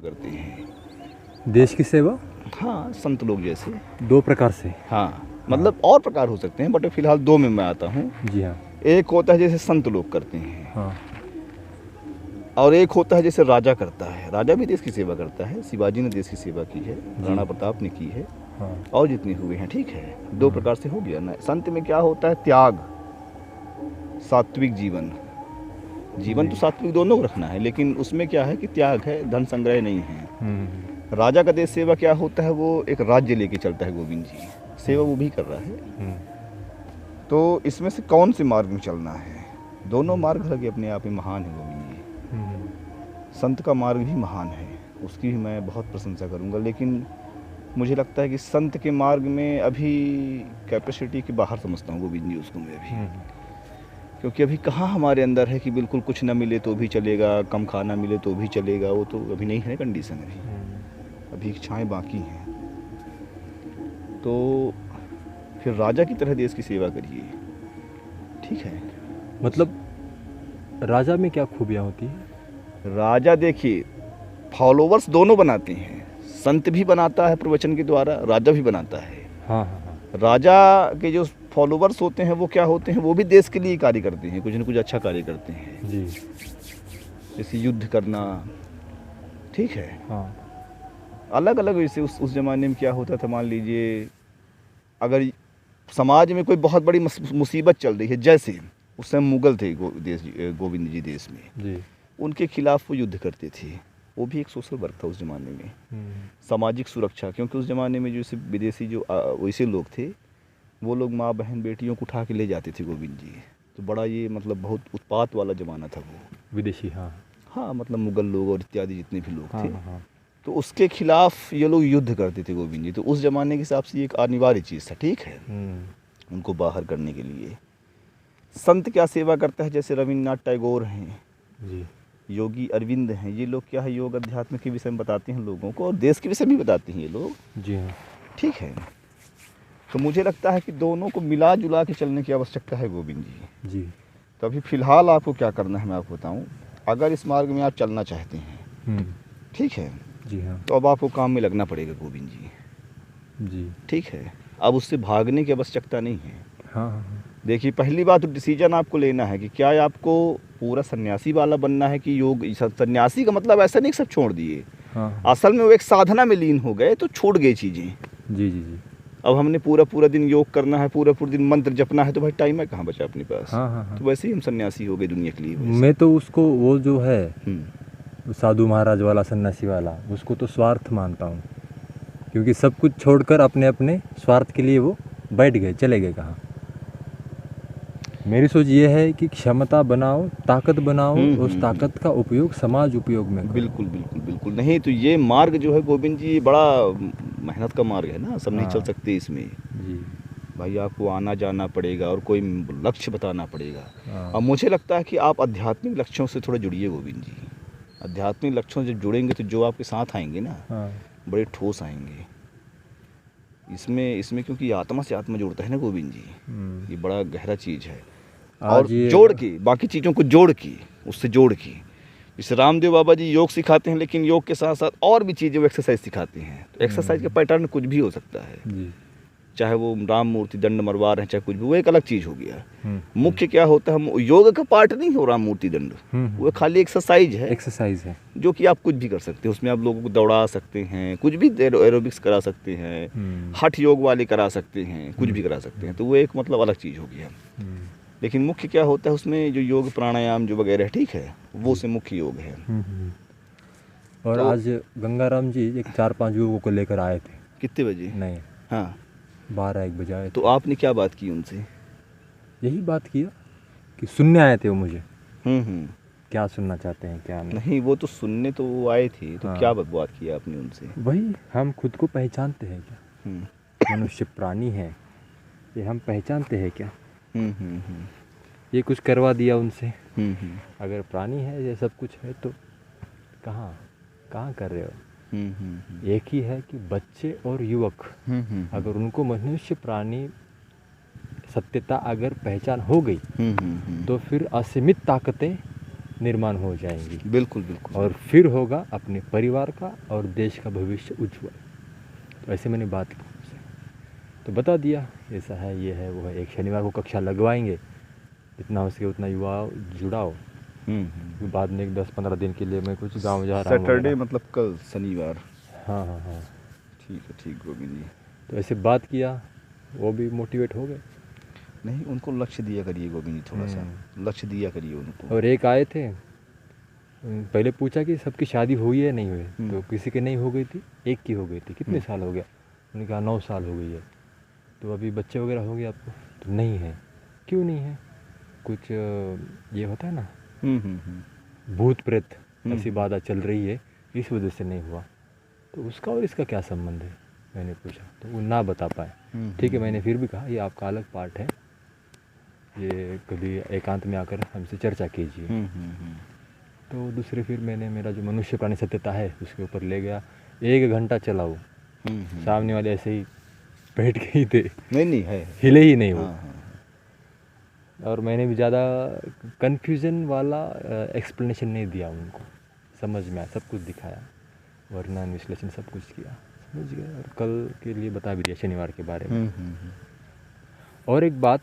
करते हैं। देश की सेवा? हाँ, संत लोग जैसे 2 प्रकार से। हाँ, मतलब और प्रकार हो सकते हैं, बट फिलहाल 2 में मैं आता हूँ। जी हाँ। एक होता है जैसे संत लोग करते हैं, हाँ। और एक होता है जैसे राजा करता है। राजा भी देश की सेवा करता है, शिवाजी ने देश की सेवा की है, राणा प्रताप ने की है, हाँ। और जितने हुए हैं, ठीक है। 2 प्रकार से हो गया ना। संत में क्या होता है? त्याग, सात्विक जीवन। जीवन तो सात्विक दोनों को रखना है, लेकिन उसमें क्या है कि त्याग है, धन संग्रह नहीं है। राजा का देश सेवा क्या होता है? वो एक राज्य लेके चलता है। गोविंद जी सेवा वो भी कर रहा है। तो इसमें से कौन से मार्ग में चलना है? दोनों मार्ग लगे अपने आप में महान है गोविंद जी। संत का मार्ग भी महान है, उसकी भी मैं बहुत प्रशंसा करूंगा, लेकिन मुझे लगता है कि संत के मार्ग में अभी कैपेसिटी के बाहर समझता हूँ गोविंद जी उसको मैं अभी। क्योंकि अभी कहाँ हमारे अंदर है कि बिल्कुल कुछ ना मिले तो भी चलेगा, कम खाना मिले तो भी चलेगा, वो तो अभी नहीं है कंडीशन। अभी इच्छाएं बाकी हैं। तो फिर राजा की तरह देश की सेवा करिए, ठीक है। मतलब राजा में क्या खूबियाँ होती हैं? राजा देखिए, फॉलोवर्स दोनों बनाते हैं। संत भी बनाता है प्रवचन के द्वारा, राजा भी बनाता है। हाँ हाँ हाँ। राजा के जो फॉलोवर्स होते हैं वो क्या होते हैं? वो भी देश के लिए कार्य करते हैं, कुछ न कुछ अच्छा कार्य करते हैं जी। जैसे युद्ध करना, ठीक है। हाँ। अलग अलग वैसे उस ज़माने में क्या होता था, मान लीजिए अगर समाज में कोई बहुत बड़ी मुसीबत चल रही है, जैसे उस समय मुगल थे गोविंद जी देश में जी। उनके खिलाफ वो युद्ध करते थे। वो भी एक सोशल वर्क था उस ज़माने में, सामाजिक सुरक्षा। क्योंकि उस ज़माने में जैसे विदेशी जो वैसे लोग थे, वो लोग माँ बहन बेटियों को उठा के ले जाते थे गोविंद जी। तो बड़ा ये मतलब बहुत उत्पात वाला ज़माना था वो, विदेशी। हाँ हाँ, मतलब मुगल लोग और इत्यादि जितने भी लोग थे। हाँ। तो उसके खिलाफ ये लोग युद्ध करते थे गोविंद जी। तो उस ज़माने के हिसाब से ये एक अनिवार्य चीज़ था, ठीक है, उनको बाहर करने के लिए। संत क्या सेवा करता है? जैसे रविन्द्रनाथ टैगोर हैं जी, योगी अरविंद हैं, ये लोग क्या है, योग अध्यात्म के विषय में बताते हैं लोगों को, और देश के विषय में बताते हैं ये लोग। जी हाँ। ठीक है। तो मुझे लगता है कि दोनों को मिला जुला के चलने की आवश्यकता है गोविंद जी। जी। तो अभी फ़िलहाल आपको क्या करना है मैं आपको बताऊँ। अगर इस मार्ग में आप चलना चाहते हैं, ठीक है, जी हाँ। तो अब आपको काम में लगना पड़ेगा गोविंद जी। जी। ठीक है, अब उससे भागने की आवश्यकता नहीं है। हाँ हाँ। देखिए, पहली बात तो डिसीजन आपको लेना है कि क्या आपको पूरा सन्यासी वाला बनना है कि योग। सन्यासी का मतलब ऐसा नहीं कि सब छोड़ दिए। हाँ। असल में वो एक साधना में लीन हो गए तो छूट गई चीज़ें। जी जी जी। अब हमने पूरा दिन योग करना है, पूरा दिन मंत्र जपना है, तो भाई टाइम है कहाँ बचा अपने पास। हाँ हाँ हाँ। तो वैसे ही हम सन्यासी हो गए दुनिया के लिए। मैं तो उसको वो जो है साधु महाराज वाला सन्यासी वाला, उसको तो स्वार्थ मानता हूँ, क्योंकि सब कुछ छोड़कर अपने अपने स्वार्थ के लिए वो बैठ गए, चले गए कहाँ। मेरी सोच ये है कि क्षमता बनाओ, ताकत बनाओ, उस ताकत का उपयोग समाज उपयोग में करो। बिल्कुल बिल्कुल बिल्कुल। नहीं तो ये मार्ग जो है गोविंद जी बड़ा मेहनत का मार्ग है ना, सब नहीं चल सकते इसमें जी भाई। आपको आना जाना पड़ेगा और कोई लक्ष्य बताना पड़ेगा। और मुझे लगता है कि आप आध्यात्मिक लक्ष्यों से थोड़ा जुड़िए गोविंद जी। आध्यात्मिक लक्ष्यों से जुड़ेंगे तो जो आपके साथ आएंगे ना, बड़े ठोस आएंगे। इसमें क्योंकि आत्मा से आत्मा जोड़ता है ना गोविंद जी, ये बड़ा गहरा चीज़ है। और जोड़ के बाकी चीज़ों को जोड़ के, उससे जोड़ के, जैसे रामदेव बाबा जी योग सिखाते हैं, लेकिन योग के साथ साथ और भी चीज़ें वो एक्सरसाइज सिखाते हैं। तो एक्सरसाइज का पैटर्न कुछ भी हो सकता है जी। चाहे वो राम मूर्ति दंड मरवा रहे हैं, चाहे कुछ भी, वो एक अलग चीज़ हो गया। मुख्य क्या होता है, हम योग का पार्ट नहीं हो राम मूर्ति दंड, वो खाली एक्सरसाइज है जो कि आप कुछ भी कर सकते हैं। उसमें आप लोगों को दौड़ा सकते हैं, कुछ भी एरोबिक्स करा सकते हैं, हठ योग वाले करा सकते हैं, कुछ भी करा सकते हैं। तो वो एक मतलब अलग चीज़ हो गया। लेकिन मुख्य क्या होता है उसमें, जो योग प्राणायाम जो वगैरह, ठीक है, वो से मुख्य योग है। और तो आज गंगाराम जी एक 4-5 युवकों को लेकर आए थे। कितने बजे? नहीं, हाँ, 12-1 बजे आए थे। तो आपने क्या बात की उनसे? यही बात किया कि सुनने आए थे वो मुझे। क्या सुनना चाहते हैं क्या नहीं, वो तो सुनने तो वो आए थे, तो क्या बात किया आपने उनसे? वही, हम खुद को पहचानते हैं क्या? मनुष्य प्राणी है, ये हम पहचानते हैं क्या? ये कुछ करवा दिया उनसे। अगर प्राणी है, ये सब कुछ है, तो कहाँ कर रहे हो? एक ही है कि बच्चे और युवक, अगर उनको मनुष्य प्राणी सत्यता अगर पहचान हो गई, तो फिर असीमित ताकतें निर्माण हो जाएंगी। बिल्कुल बिल्कुल। और फिर होगा अपने परिवार का और देश का भविष्य उज्ज्वल। तो ऐसे मैंने बात की उनसे, तो बता दिया ऐसा है, ये है, वो है। एक शनिवार को कक्षा लगवाएंगे, जितना हो सके उतना युवा जुड़ाओ। फिर बाद में एक 10-15 दिन के लिए मैं कुछ गांव जा रहा हूँ। सैटरडे मतलब कल शनिवार। हाँ हाँ हाँ। ठीक है, ठीक गोविंद जी। तो ऐसे बात किया, वो भी मोटिवेट हो गए। नहीं, उनको लक्ष्य दिया करिए गोविंद जी, थोड़ा सा लक्ष्य दिया करिए उनको। और एक आए थे, पहले पूछा कि सबकी शादी हुई है नहीं हुई, तो किसी की नहीं हो गई थी, एक की हो गई थी। कितने साल हो गया? उन्होंने कहा 9 साल हो गई है। तो अभी बच्चे वगैरह हो गए आपको? तो नहीं है। क्यों नहीं है? कुछ ये होता है ना, भूत प्रेत ऐसी बात चल रही है, इस वजह से नहीं हुआ। तो उसका और इसका क्या संबंध है, मैंने पूछा। तो वो ना बता पाए। ठीक है, मैंने फिर भी कहा ये आपका अलग पार्ट है, ये कभी एकांत में आकर हमसे चर्चा कीजिए। तो दूसरे फिर मैंने मेरा जो मनुष्य प्राणी सत्यता है उसके ऊपर ले गया। 1 घंटा चला वो। सामने वाले ऐसे ही बैठ के ही थे, नहीं है, हिले ही नहीं वो। हाँ। और मैंने भी ज़्यादा कन्फ्यूज़न वाला एक्सप्लेनेशन नहीं दिया उनको, समझ में आया, सब कुछ दिखाया, वर्णन विश्लेषण सब कुछ किया, समझ गए। और कल के लिए बता भी दिया शनिवार के बारे में। और एक बात,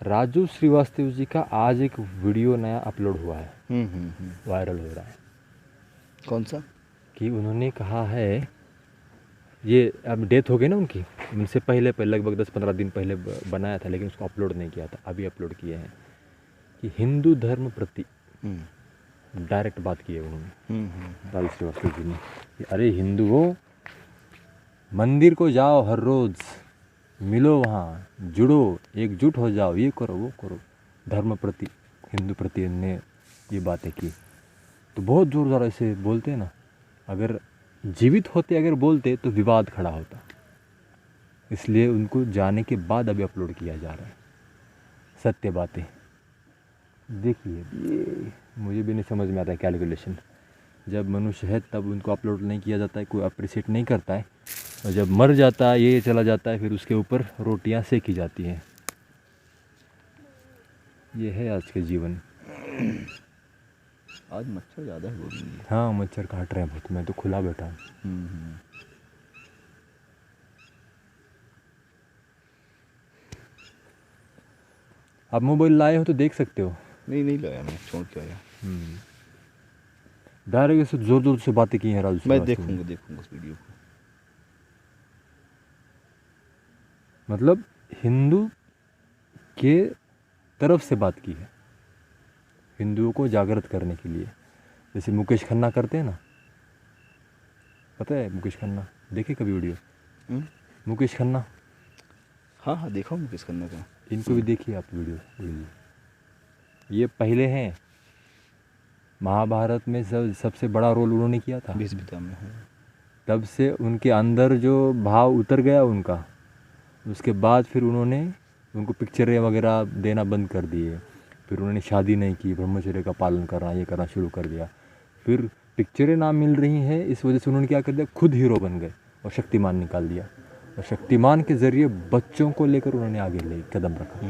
राजू श्रीवास्तव जी का आज एक वीडियो नया अपलोड हुआ है, वायरल हो रहा है। कौन सा? कि उन्होंने कहा है, ये अब डेथ हो गई ना उनकी, उनसे पहले लगभग 10-15 दिन पहले बनाया था, लेकिन उसको अपलोड नहीं किया था, अभी अपलोड किए हैं। कि हिंदू धर्म प्रति डायरेक्ट बात की है उन्होंने, राजू श्रीवास्तव जी ने, कि अरे हिंदुओं, मंदिर को जाओ, हर रोज़ मिलो, वहाँ जुड़ो, एकजुट हो जाओ, ये करो वो करो। धर्म प्रति, हिंदू प्रति ने ये बातें की। तो बहुत ज़ोरदार ऐसे बोलते हैं ना, अगर जीवित होते अगर बोलते तो विवाद खड़ा होता, इसलिए उनको जाने के बाद अभी अपलोड किया जा रहा है सत्य बातें। देखिए, ये मुझे भी नहीं समझ में आता है कैलकुलेशन। जब मनुष्य है तब उनको अपलोड नहीं किया जाता है, कोई अप्रिशिएट नहीं करता है, और जब मर जाता है, ये चला जाता है, फिर उसके ऊपर रोटियां सेकी जाती हैं। ये है आज के जीवन। आज मच्छर ज़्यादा है गोविंद जी। हाँ, मच्छर काट रहे हैं बहुत, मैं तो खुला बैठा हूँ। आप मोबाइल लाए हो तो देख सकते हो। नहीं लाया, मैं छोड़ के आया। डायरेक्ट से जोर जोर से बातें की हैं राजू। मैं देखूंगा उस वीडियो को। मतलब हिंदू के तरफ से बात की है, हिंदुओं को जागृत करने के लिए, जैसे मुकेश खन्ना करते हैं ना। पता है मुकेश खन्ना? देखे कभी वीडियो? मुकेश खन्ना, हाँ देखा हूँ मुकेश खन्ना का। इनको भी देखिए आप वीडियो। ये पहले हैं, महाभारत में सबसे बड़ा रोल उन्होंने किया था, भीष्म में। तब से उनके अंदर जो भाव उतर गया उनका, उसके बाद फिर उन्होंने उनको पिक्चरें वगैरह देना बंद कर दिए। फिर उन्होंने शादी नहीं की, ब्रह्मचर्य का पालन करना, ये करना शुरू कर दिया। फिर पिक्चरें ना मिल रही हैं, इस वजह से उन्होंने क्या कर दिया, खुद हीरो बन गए और शक्तिमान निकाल दिया। और शक्तिमान के ज़रिए बच्चों को लेकर उन्होंने आगे ले कदम रखा।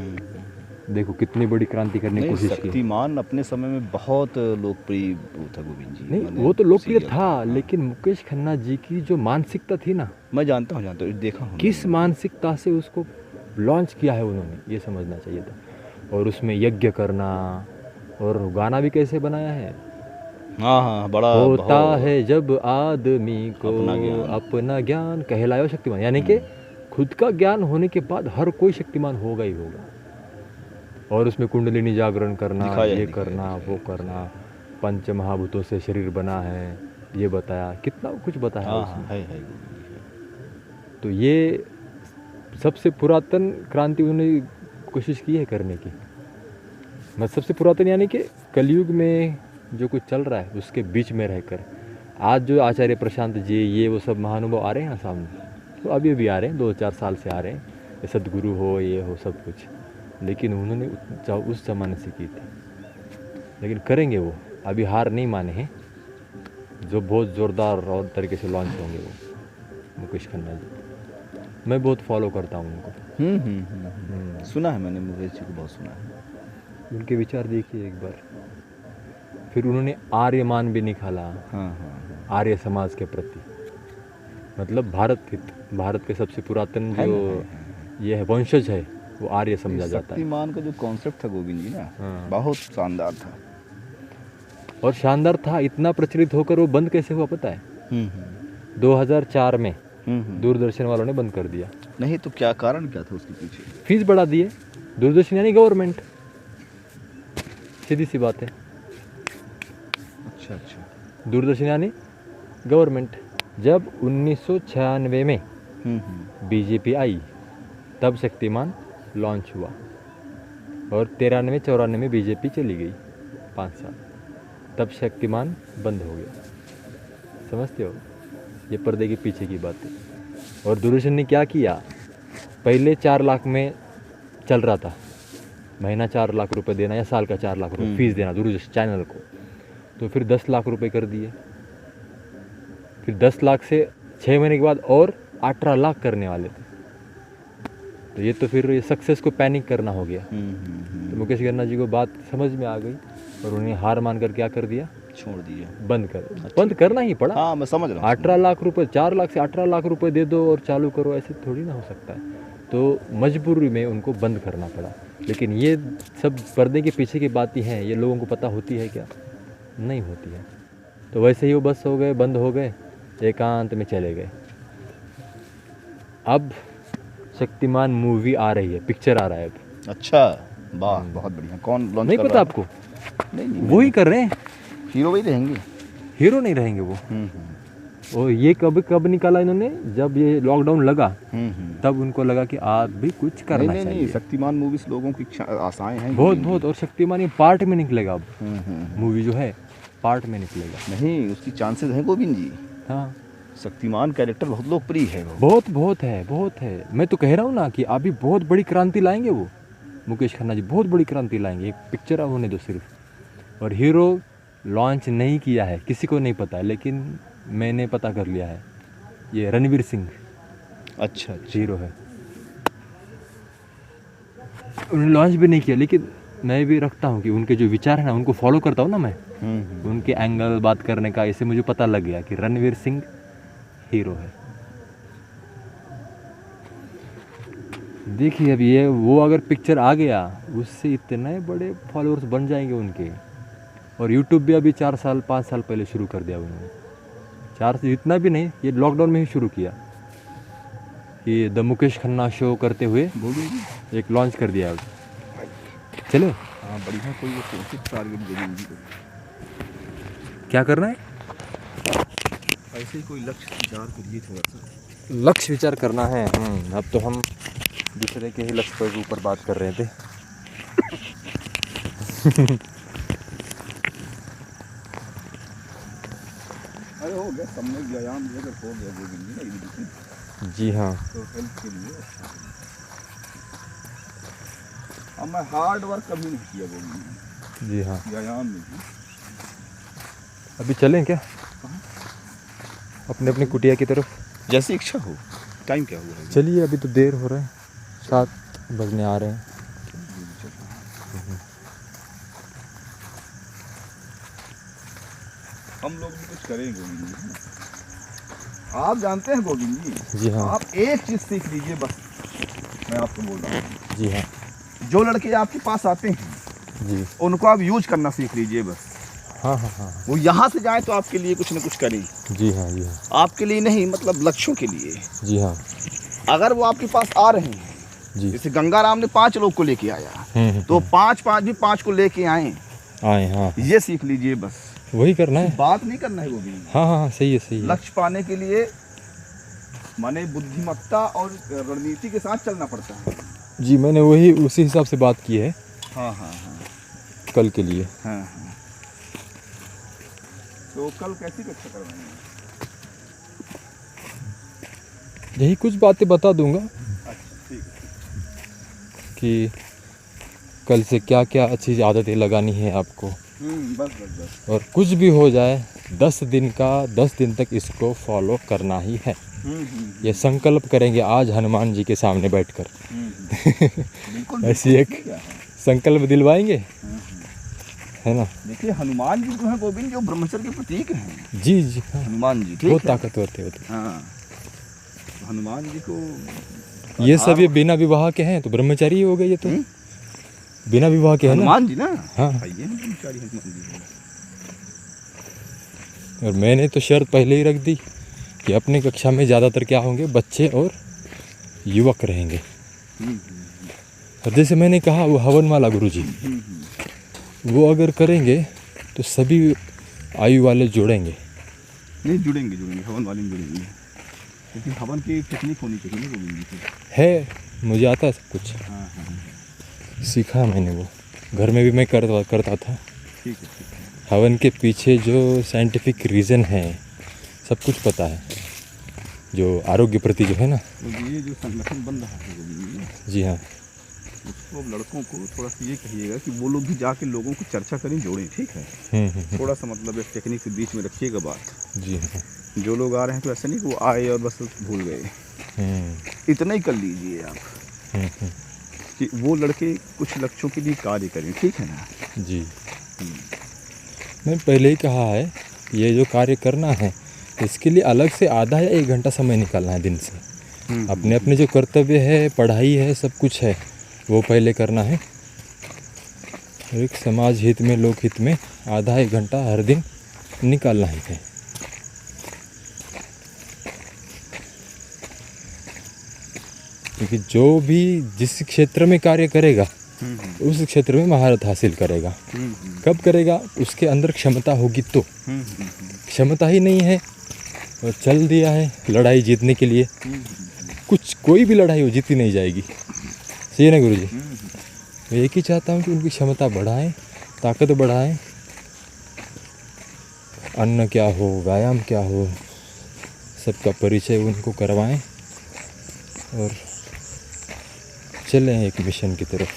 देखो कितनी बड़ी क्रांति करने की कोशिश की। शक्तिमान अपने समय में बहुत लोकप्रिय था गोविंद जी। नहीं, वो तो लोकप्रिय था, लेकिन मुकेश खन्ना जी की जो मानसिकता थी ना, मैं जानता हूँ, देखा हूँ किस मानसिकता से उसको लॉन्च किया है उन्होंने, ये समझना चाहिए था। और उसमें यज्ञ करना, और गाना भी कैसे बनाया है। हाँ, बड़ा होता है जब आदमी को अपना ज्ञान कहलाया शक्तिमान, यानी कि खुद का ज्ञान होने के बाद हर कोई शक्तिमान होगा ही होगा। और उसमें कुंडलिनी जागरण करना, ये करना, वो करना, पंच महाभूतों से शरीर बना है, ये बताया, कितना कुछ बताया उसमें। है। तो ये सबसे पुरातन क्रांति उन्होंने कोशिश की है करने की। मतलब सबसे पुरातन यानी कि कलयुग में जो कुछ चल रहा है उसके बीच में रहकर आज जो आचार्य प्रशांत जी, ये वो सब महानुभाव आ रहे हैं ना सामने, तो अभी भी आ रहे हैं, 2-4 साल से आ रहे हैं, सदगुरु हो, ये हो, सब कुछ। लेकिन उन्होंने उस ज़माने से की थी, लेकिन करेंगे वो, अभी हार नहीं माने हैं, जो बहुत ज़ोरदार और तरीके से लॉन्च होंगे वो मुकेश खन्ना जी। मैं बहुत फॉलो करता हूँ उनको। सुना है मैंने, मुकेश जी को बहुत सुना है। उनके विचार देखिए एक बार। फिर उन्होंने आर्यमान भी निकाला हाँ हाँ आर्य समाज के प्रति, मतलब भारत के सबसे पुरातन है जो ना, ये है वंशज है वो आर्य समझा जाता है। शक्तिमान का जो कॉन्सेप्ट था गोविंद जी ना, हाँ। बहुत शानदार था। और शानदार था, इतना प्रचलित होकर वो बंद कैसे हुआ पता है? 2004 में दूरदर्शन वालों ने बंद कर दिया। नहीं तो क्या कारण क्या था उसके पीछे? फीस बढ़ा दिए। दूरदर्शन यानी गवर्नमेंट, सीधी सी बात है। अच्छा अच्छा। दूरदर्शन यानी गवर्नमेंट। जब 1996 में बीजेपी आई तब शक्तिमान लॉन्च हुआ और 93-94 में बीजेपी चली गई 5 साल, तब शक्तिमान बंद हो गया। समझते हो, ये पर्दे के पीछे की बात है। और दूरदर्शन ने क्या किया, पहले 4 लाख में चल रहा था, महीना 4 लाख रुपए देना या साल का 4 लाख रुपए फीस देना दूरदर्शन चैनल को, तो फिर 10 लाख रुपए कर दिए। फिर 10 लाख से 6 महीने के बाद और 18 लाख करने वाले थे। तो ये तो फिर ये सक्सेस को पैनिक करना हो गया। तो मुकेश खन्ना जी को बात समझ में आ गई और उन्हें हार मानकर क्या कर दिया, छोड़ दिया, बंद करना ही पड़ा। हाँ मैं समझ रहा हूँ। 18 लाख रुपए, 4 लाख से 18 लाख रुपए दे दो और चालू करो, ऐसे थोड़ी ना हो सकता है। तो मजबूरी में उनको बंद करना पड़ा। लेकिन ये सब पर्दे के पीछे की बातें हैं, ये लोगों को पता होती है क्या? नहीं होती है। तो वैसे ही वो बस हो गए, बंद हो गए, एकांत में चले गए। अब शक्तिमान मूवी आ रही है, पिक्चर आ रहा है अब। अच्छा, वाह, बहुत बढ़िया। कौन लॉन्च नहीं कर पता रहा आपको? नहीं, वो ही कर रहे हैं। हीरो वही रहेंगे? हीरो नहीं रहेंगे वो। और ये कब निकाला इन्होंने, जब ये लॉकडाउन लगा तब उनको लगा कि आप भी कुछ करना चाहिए। नहीं, शक्तिमान मूवीज लोगों की आशाएं हैं बहुत। और शक्तिमान ये पार्ट में निकलेगा अब। मूवी जो है पार्ट में निकलेगा। नहीं, उसकी चांसेस हैं गोविंद जी। हाँ, शक्तिमान कैरेक्टर बहुत लोकप्रिय है वो। बहुत है। मैं तो कह रहा हूँ ना कि अभी बहुत बड़ी क्रांति लाएंगे वो, मुकेश खन्ना जी बहुत बड़ी क्रांति लाएंगे। एक पिक्चर अब होने दो सिर्फ। और हीरो लॉन्च नहीं किया है, किसी को नहीं पता, लेकिन मैंने पता कर लिया है, ये रणवीर सिंह अच्छा हीरो है। उन्होंने लॉन्च भी नहीं किया, लेकिन मैं भी रखता हूँ कि उनके जो विचार है ना उनको फॉलो करता हूँ ना मैं, उनके एंगल बात करने का, इससे मुझे पता लग गया कि रणवीर सिंह हीरो है। देखिए अब ये वो अगर पिक्चर आ गया, उससे इतने बड़े फॉलोअर्स बन जाएंगे उनके। और यूट्यूब भी अभी 4 साल 5 साल पहले शुरू कर दिया उन्होंने। 4 से इतना भी नहीं, ये लॉकडाउन में ही शुरू किया कि द मुकेश खन्ना शो करते हुए एक लॉन्च कर दिया। चलो हाँ, बढ़िया। कोई टारगेट गोविंद जी को क्या करना है, ऐसे ही कोई लक्ष्य विचार करिए, थोड़ा सा लक्ष्य विचार करना है। अब तो हम दूसरे के ही लक्ष्य पर ऊपर बात कर रहे थे। अरे हो गया, सबने व्यायाम जो अगर हो गया गोविंद जी ना, ये जी हाँ, तो हेल्थ के लिए। अब मैं हार्ड वर्क कभी नहीं किया गोविंद जी हाँ। जी, व्यायाम नहीं। अभी चलें क्या अपने अपनी कुटिया की तरफ? जैसी इच्छा हो। टाइम क्या हुआ है? चलिए, अभी तो देर हो रहा है, 7 बजने आ रहे हैं। हम लोग भी कुछ करेंगे गोविंद जी। आप जानते हैं गोविंद जी, जी हाँ, आप एक चीज सीख लीजिए बस, मैं आपको बोल रहा हूँ। जी हाँ, जो लड़के आपके पास आते हैं जी उनको आप यूज करना सीख लीजिए बस। हाँ हाँ हाँ, वो यहाँ से जाए तो आपके लिए कुछ न कुछ करें। जी हाँ, जी हाँ, आपके लिए नहीं, मतलब लक्ष्यों के लिए। जी हाँ, अगर वो आपके पास आ रहे हैं, जी जैसे गंगाराम ने 5 लोग को लेके आया, तो 5 भी 5 को लेके आए, हाँ, ये सीख लीजिए बस। वही करना है। बात नहीं करना है वो भी। हाँ, सही है। लक्ष्य पाने के लिए माने बुद्धिमत्ता और रणनीति के साथ चलना पड़ता है। जी, मैंने वही उसी हिसाब से बात की है हाँ, कल के लिए। हाँ। तो कल कैसी कक्षा करवाएंगे? यही कुछ बातें बता दूंगा अच्छा, ठीक है। कि कल से क्या क्या अच्छी आदतें लगानी है आपको। बस। और कुछ भी हो जाए 10 दिन तक इसको फॉलो करना ही है। ये संकल्प करेंगे आज हनुमान जी के सामने बैठकर। बिल्कुल ऐसी एक संकल्प दिलवाएंगे, है ना। देखिए हनुमान जी जो है गोविंद जो ब्रह्मचर्य के प्रतीक हैं। जी जी हाँ, हनुमान जी ठीक बहुत है। ताकतवर थे वो तो। हाँ हनुमान जी को ये सब ये बिना विवाह के हैं तो ब्रह्मचारी हो गए ये तो। बिना विवाह के है ना हनुमान जी ना। हाँ। ये ब्रह्मचारी हनुमान जी। और मैंने तो शर्त पहले ही रख दी कि अपनी कक्षा में ज़्यादातर क्या होंगे, बच्चे और युवक रहेंगे। और जैसे मैंने कहा वो हवन वाला गुरुजी, वो अगर करेंगे तो सभी आयु वाले जुड़ेंगे। नहीं जुड़ेंगे हवन वाले नहीं जुड़ेंगे, लेकिन हवन की टेक्निक होनी चाहिए ना गोविंद जी की। है, मुझे आता है सब कुछ। हाँ हाँ सीखा मैंने, वो घर में भी मैं करता था। ठीक है। हवन के पीछे जो साइंटिफिक रीज़न है सब कुछ पता है, जो आरोग्य प्रति जो है ना। तो ये जो संगठन बन रहा है गोविंद जी हाँ, उसको लड़कों को थोड़ा सा ये कहिएगा कि वो लोग भी जाके लोगों को चर्चा करें, जोड़ें, ठीक है। थोड़ा सा मतलब एक टेक्निक के बीच में रखिएगा बात। जी हाँ। जो लोग आ रहे हैं तो ऐसा नहीं कि वो आए और बस भूल गए। इतना ही कर लीजिए आप कि वो लड़के कुछ लक्ष्यों के लिए कार्य करें, ठीक है ना। जी मैं पहले ही कहा है कि ये जो कार्य करना है इसके लिए अलग से आधा या 1 घंटा समय निकालना है दिन से। अपने अपने जो कर्तव्य है, पढ़ाई है, सब कुछ है वो पहले करना है। और एक समाज हित में, लोक हित में आधा 1 घंटा हर दिन निकालना ही है। क्योंकि जो भी जिस क्षेत्र में कार्य करेगा उस क्षेत्र में महारत हासिल करेगा। कब करेगा? उसके अंदर क्षमता होगी तो। क्षमता ही नहीं है और चल दिया है लड़ाई जीतने के लिए, कोई भी लड़ाई हो जीती नहीं जाएगी। सही है ना गुरुजी? मैं एक ही चाहता हूँ कि उनकी क्षमता बढ़ाएं, ताकत बढ़ाएं। अन्न क्या हो, व्यायाम क्या हो, सबका परिचय उनको करवाएं और चलें एक मिशन की तरफ।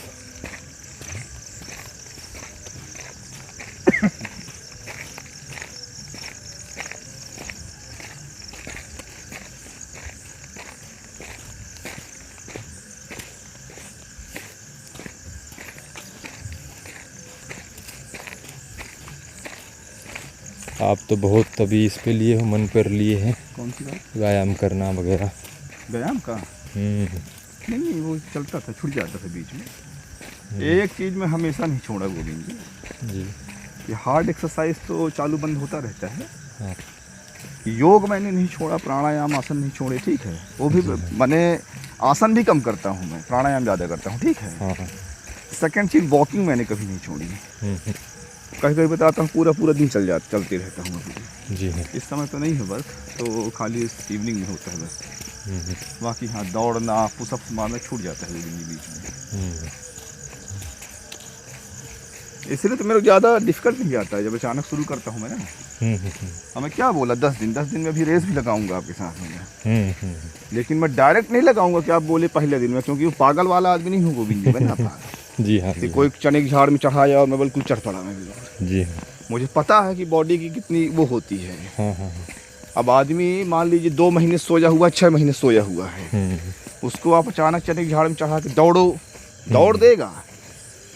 आप तो बहुत तभी इस पे लिए हो, मन पर लिए हैं। कौन सी बात? व्यायाम करना वगैरह। व्यायाम का नहीं, वो चलता था, छूट जाता था बीच में। एक चीज़ में हमेशा नहीं छोड़ा गोविंद जी, ये हार्ड एक्सरसाइज तो चालू बंद होता रहता है। हाँ। योग मैंने नहीं छोड़ा, प्राणायाम आसन नहीं छोड़े, ठीक है। वो भी मैंने आसन भी कम करता हूँ, मैं प्राणायाम ज़्यादा करता हूँ, ठीक है। हाँ। सेकंड चीज़ वॉकिंग मैंने कभी नहीं छोड़ी। कहीं कहीं बताता हूँ पूरा दिन चलते रहता हूँ अभी। जी हाँ। इस समय तो नहीं है बस, तो खाली इवनिंग में होता है बस। बाकी हाँ दौड़ना, पुशअप्स मारना छूट जाता है बीच में। इसलिए तो मेरे को ज़्यादा डिफिकल्ट नहीं आता है जब अचानक शुरू करता हूँ मैं ना। हमें क्या बोला 10 दिन में भी रेस भी लगाऊंगा आपके साथ में। लेकिन मैं डायरेक्ट नहीं लगाऊंगा कि आप बोले पहले दिन में, क्योंकि वो पागल वाला आदमी नहीं हूँ गोविंद जी, बना पागल। जी हाँ। कोई चने की झाड़ में चढ़ाया और मैं बिल्कुल चढ़ पड़ा मैं भी। जी हाँ। मुझे पता है कि बॉडी की कितनी वो होती है। हाँ। अब आदमी मान लीजिए 2 महीने सोया हुआ, 6 महीने सोया हुआ है, उसको आप अचानक चने की झाड़ में चढ़ा के दौड़ देगा।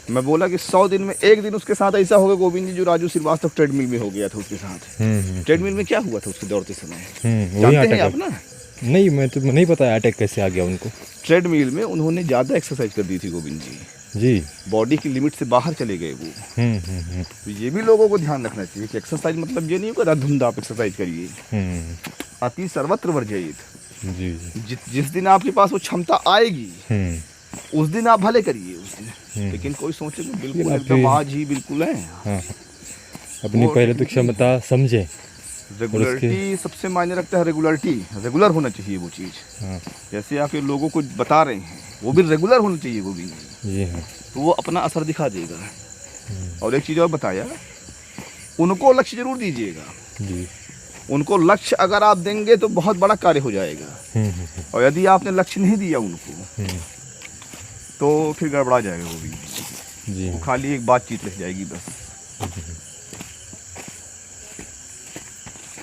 मैं बोला कि 100 दिन में 1 दिन उसके साथ ऐसा होगा गोविंद जी जो राजू श्रीवास्तव ट्रेडमिल में हो गया था उसके साथ। ट्रेडमिल में क्या हुआ था उसके दौड़ते समय, जानते हैं आप ना? नहीं, मैं तो नहीं पता अटैक कैसे आ गया उनको। ट्रेडमिल में उन्होंने ज़्यादा एक्सरसाइज कर दी थी गोविंद जी, बॉडी की लिमिट से बाहर चले गए वो। तो ये भी लोगों को ध्यान रखना चाहिए कि एक्सरसाइज मतलब ये नहीं होगा धुंधा आप एक्सरसाइज करिए। अति सर्वत्र वर्जयित। जी। जिस दिन आपके पास वो क्षमता आएगी उस दिन आप भले करिए उस दिन। लेकिन कोई सोचेगा बिल्कुल एकदम आज ही बिल्कुल है। हाँ। अपनी पहले तो क्षमता समझे। रेगुलरिटी सबसे मायने रखता है, रेगुलर होना चाहिए वो चीज़। हाँ। जैसे आप ये लोगों को बता रहे हैं वो भी रेगुलर होना चाहिए वो भी। जी हाँ। तो वो अपना असर दिखा देगा। और एक चीज़ और बताया, उनको लक्ष्य जरूर दीजिएगा जी। उनको लक्ष्य अगर आप देंगे तो बहुत बड़ा कार्य हो जाएगा। और यदि आपने लक्ष्य नहीं दिया उनको तो फिर गड़बड़ा जाएगा वो भी। जी। वो खाली एक बातचीत रह जाएगी बस।